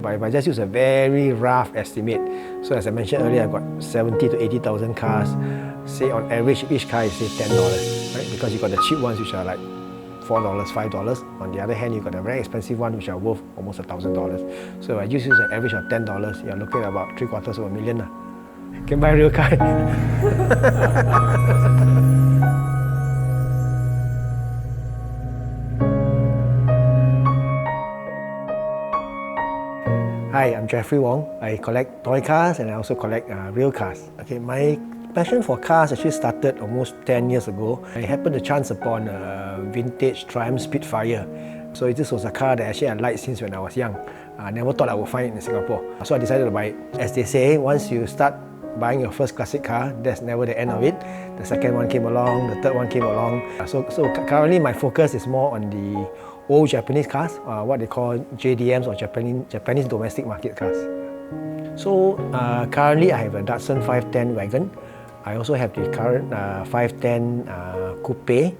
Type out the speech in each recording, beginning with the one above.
But if I just use a very rough estimate, so as I mentioned earlier, I've got 70 to 80,000 cars. Say on average, each car is say $10, right? Because you got the cheap ones which are like $4, $5. On the other hand, you got the very expensive ones which are worth almost $1,000. So if I just use an average of $10, you're looking at about $750,000. You can buy a real car. Hi, I'm Jeffrey Wong. I collect toy cars and I also collect real cars. Okay, my passion for cars actually started almost 10 years ago. I happened to chance upon a vintage Triumph Spitfire. So this was a car that actually I liked since when I was young. I never thought I would find it in Singapore. So I decided to buy it. As they say, once you start buying your first classic car, that's never the end of it. The second one came along, the third one came along. So currently my focus is more on the old Japanese cars, what they call JDMs or Japanese domestic market cars. So currently I have a Datsun 510 wagon. I also have the current 510 coupe.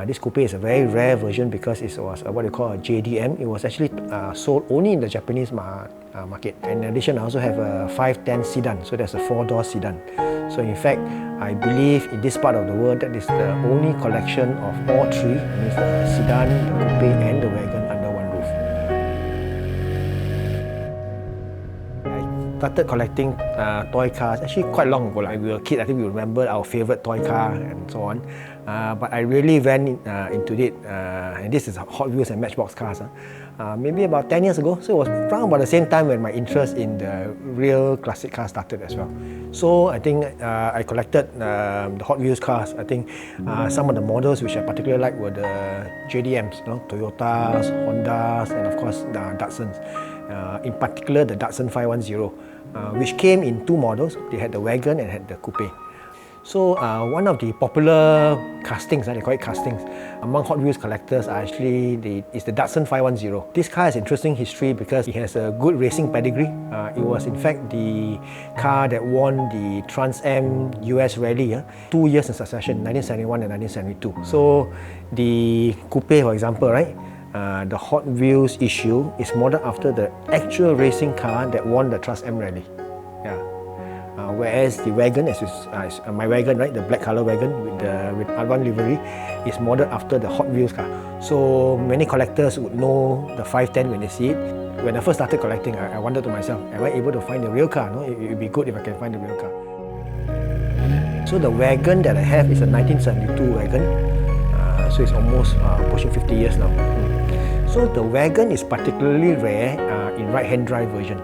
This coupe is a very rare version because it was what they call a JDM. It was actually sold only in the Japanese market. In addition, I also have a 510 sedan, so that's a 4-door sedan. So in fact, I believe in this part of the world that is the only collection of all three, means the sedan, the coupe and the wagon under one roof. I started collecting toy cars actually quite long ago. Like we were a kid, I think we remember our favourite toy car and so on. But I really went into it, and this is Hot Wheels and Matchbox cars. Maybe about 10 years ago, so it was around about the same time when my interest in the real classic cars started as well. So I think I collected the Hot Wheels cars. I think some of the models which I particularly liked were the JDMs, Toyotas, Hondas, and of course the Datsuns. In particular the Datsun 510, which came in two models. They had the wagon and had the coupe. So one of the popular castings, they call it castings, among Hot Wheels collectors is the Datsun 510. This car has interesting history because it has a good racing pedigree. It was in fact the car that won the Trans Am US Rally 2 years in succession, 1971 and 1972. So the coupe, for example, right? The Hot Wheels issue is modeled after the actual racing car that won the Trans Am Rally. Whereas the wagon, my wagon, right, the black color wagon with R1 livery, is modeled after the Hot Wheels car. So many collectors would know the 510 when they see it. When I first started collecting, I wondered to myself, am I able to find the real car? No, it would be good if I can find the real car. So the wagon that I have is a 1972 wagon. So it's almost pushing 50 years now. So the wagon is particularly rare in right-hand drive version.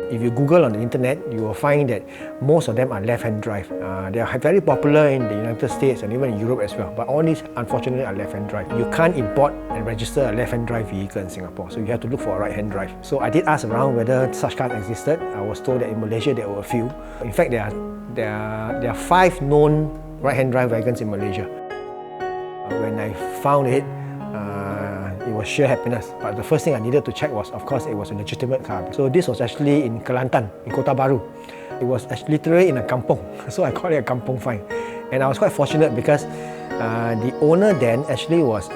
If you Google on the internet, you will find that most of them are left-hand drive. They are very popular in the United States and even in Europe as well. But all these, unfortunately, are left-hand drive. You can't import and register a left-hand drive vehicle in Singapore, so you have to look for a right-hand drive. So I did ask around whether such cars existed. I was told that in Malaysia there were a few. In fact, there are 5 known right-hand drive wagons in Malaysia. When I found it, it was sheer happiness. But the first thing I needed to check was, of course, it was a legitimate car. So this was actually in Kelantan, in Kota Baru. It was actually literally in a kampong, so I call it a kampong find. And I was quite fortunate because the owner then actually was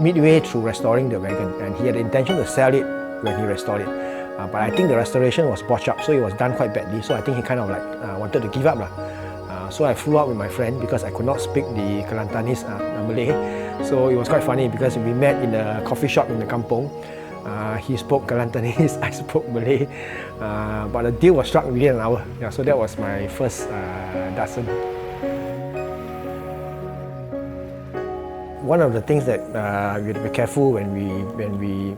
midway through restoring the wagon, and he had the intention to sell it when he restored it. But I think the restoration was botched up, so it was done quite badly. So I think he kind of like wanted to give up. So I flew out with my friend because I could not speak the Kelantanese Malay. So it was quite funny because we met in a coffee shop in the kampong. He spoke Kelantanese, I spoke Malay. But the deal was struck within an hour. So that was my first Datsun. One of the things that we have to be careful when we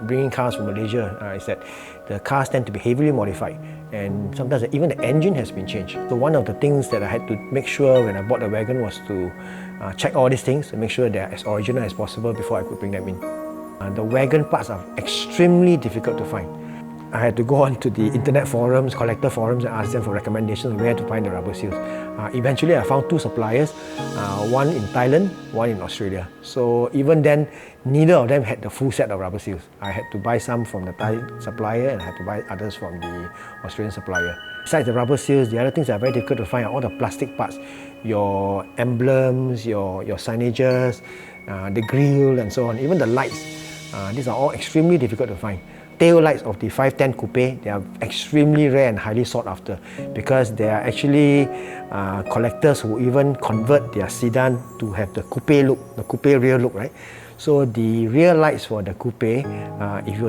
bring in cars from Malaysia is that the cars tend to be heavily modified, and sometimes even the engine has been changed. So one of the things that I had to make sure when I bought the wagon was to check all these things to make sure they are as original as possible before I could bring them in. The wagon parts are extremely difficult to find. I had to go on to the internet forums, collector forums, and ask them for recommendations on where to find the rubber seals. Eventually I found 2 suppliers, one in Thailand, one in Australia. So even then, neither of them had the full set of rubber seals. I had to buy some from the Thai supplier and I had to buy others from the Australian supplier. Besides the rubber seals, the other things that are very difficult to find are all the plastic parts. Your emblems, your signages, the grille and so on, even the lights. These are all extremely difficult to find. tail lights of the 510 Coupe, they are extremely rare and highly sought after because they are actually collectors who even convert their sedan to have the coupe look, the coupe rear look, right? So the rear lights for the coupe, if you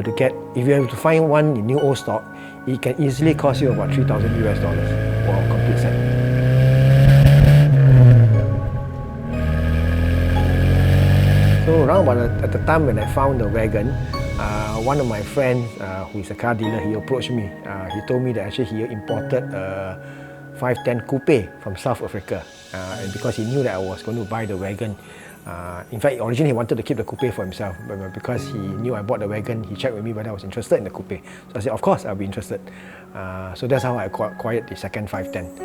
have to find one in new old stock, it can easily cost you about $3,000 for a complete set. So around about at the time when I found the wagon, one of my friends who is a car dealer, he approached me. He told me that actually he imported a 510 Coupe from South Africa, and because he knew that I was going to buy the wagon. In fact, originally he wanted to keep the coupe for himself, but because he knew I bought the wagon, he checked with me whether I was interested in the coupe. So I said, of course, I'll be interested. So that's how I acquired the second 510.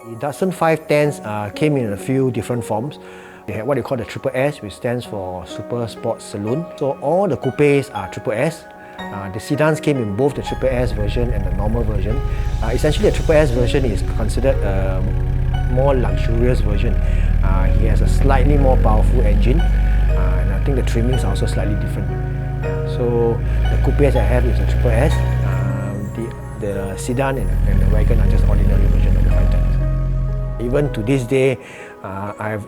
The Datsun 510s came in a few different forms. They had what they call the Triple S, which stands for Super Sports Saloon. So all the coupes are Triple S. The sedans came in both the Triple S version and the normal version. Essentially, the Triple S version is considered a more luxurious version. He has a slightly more powerful engine, and I think the trimmings are also slightly different. So the coupes I have is a Triple S. The sedan and the wagon are just ordinary version of the 510. Even to this day, I have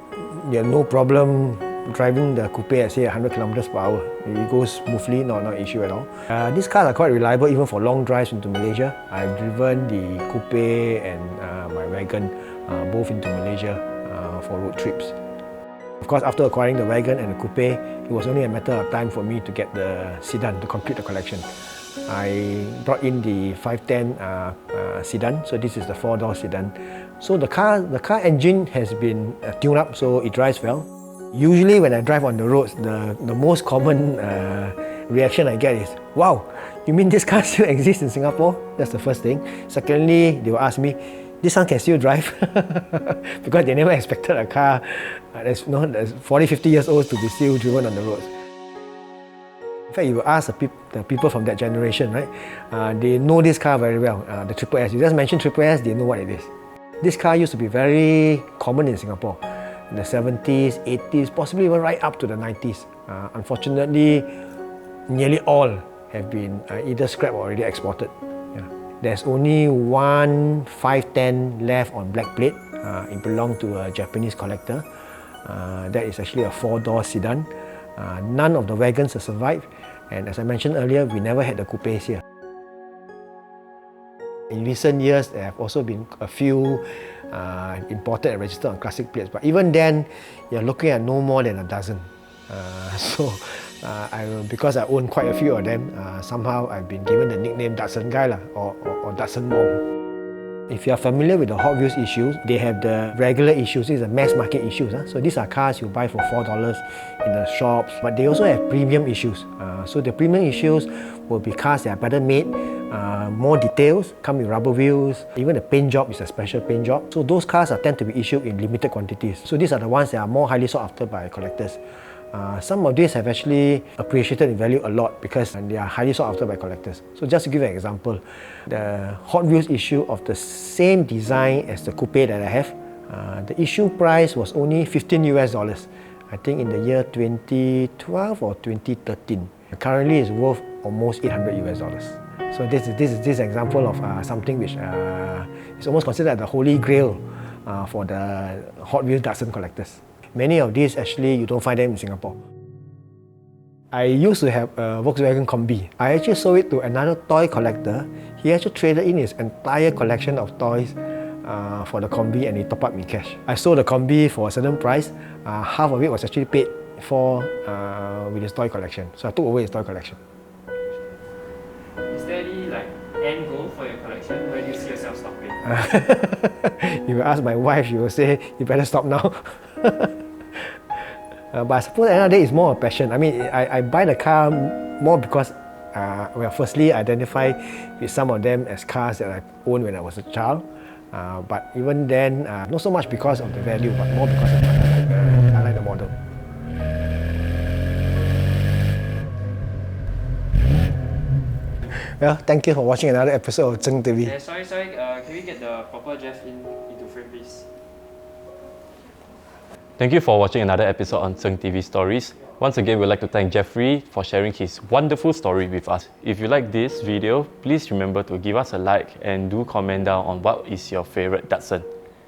no problem driving the coupe at say 100 km per hour. It goes smoothly, not an issue at all. These cars are quite reliable even for long drives into Malaysia. I've driven the coupe and my wagon both into Malaysia for road trips. Of course, after acquiring the wagon and the coupe, it was only a matter of time for me to get the sedan to complete the collection. I brought in the 510 sedan, so this is the 4-door sedan. So the car engine has been tuned up, so it drives well. Usually when I drive on the roads, the most common reaction I get is, wow, you mean this car still exists in Singapore? That's the first thing. Secondly, they will ask me, this one can still drive? Because they never expected a car that's 40, 50 years old to be still driven on the roads. In fact, you will ask the people from that generation, right? They know this car very well, the Triple S. You just mentioned Triple S, they know what it is. This car used to be very common in Singapore in the 70s, 80s, possibly even right up to the 90s. Unfortunately, nearly all have been either scrapped or already exported. Yeah. There's only one 510 left on black plate. It belonged to a Japanese collector. That is actually a 4-door sedan. None of the wagons have survived, and as I mentioned earlier, we never had the coupes here. In recent years, there have also been a few imported and registered on classic plates, but even then, you're looking at no more than a dozen. Because I own quite a few of them, somehow I've been given the nickname Datsun guy or Datsun Wong. If you are familiar with the Hot Wheels issues, they have the regular issues, these are mass market issues. So these are cars you buy for $4 in the shops, but they also have premium issues. So the premium issues will be cars that are better made, more details, come with rubber wheels, even the paint job is a special paint job. So those cars tend to be issued in limited quantities. So these are the ones that are more highly sought after by collectors. Some of these have actually appreciated in value a lot because they are highly sought after by collectors. So just to give you an example, the Hot Wheels issue of the same design as the coupe that I have, the issue price was only $15 I think in the year 2012 or 2013. Currently it's worth almost $800. So this is an example of something which is almost considered the holy grail for the Hot Wheels Datsun collectors. Many of these actually you don't find them in Singapore. I used to have a Volkswagen Combi. I actually sold it to another toy collector. He actually traded in his entire collection of toys for the Combi and he topped up in cash. I sold the Combi for a certain price. Half of it was actually paid for with his toy collection. So I took away his toy collection. Is there any end goal for your collection? Where do you see yourself stopping? If you ask my wife, she will say, you better stop now. But I suppose at the end of the day, it's more a passion. I mean, I buy the car more because, firstly, I identify with some of them as cars that I owned when I was a child. But even then, not so much because of the value, but more because of I like the model. Well, thank you for watching another episode of ZHNGTV. Yeah, sorry. Can we get the proper Jeff into frame, please? Thank you for watching another episode on ZHNGTV Stories. Once again, we'd like to thank Jeffrey for sharing his wonderful story with us. If you like this video, please remember to give us a like and do comment down on what is your favorite Datsun.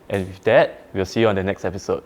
And with that, we'll see you on the next episode.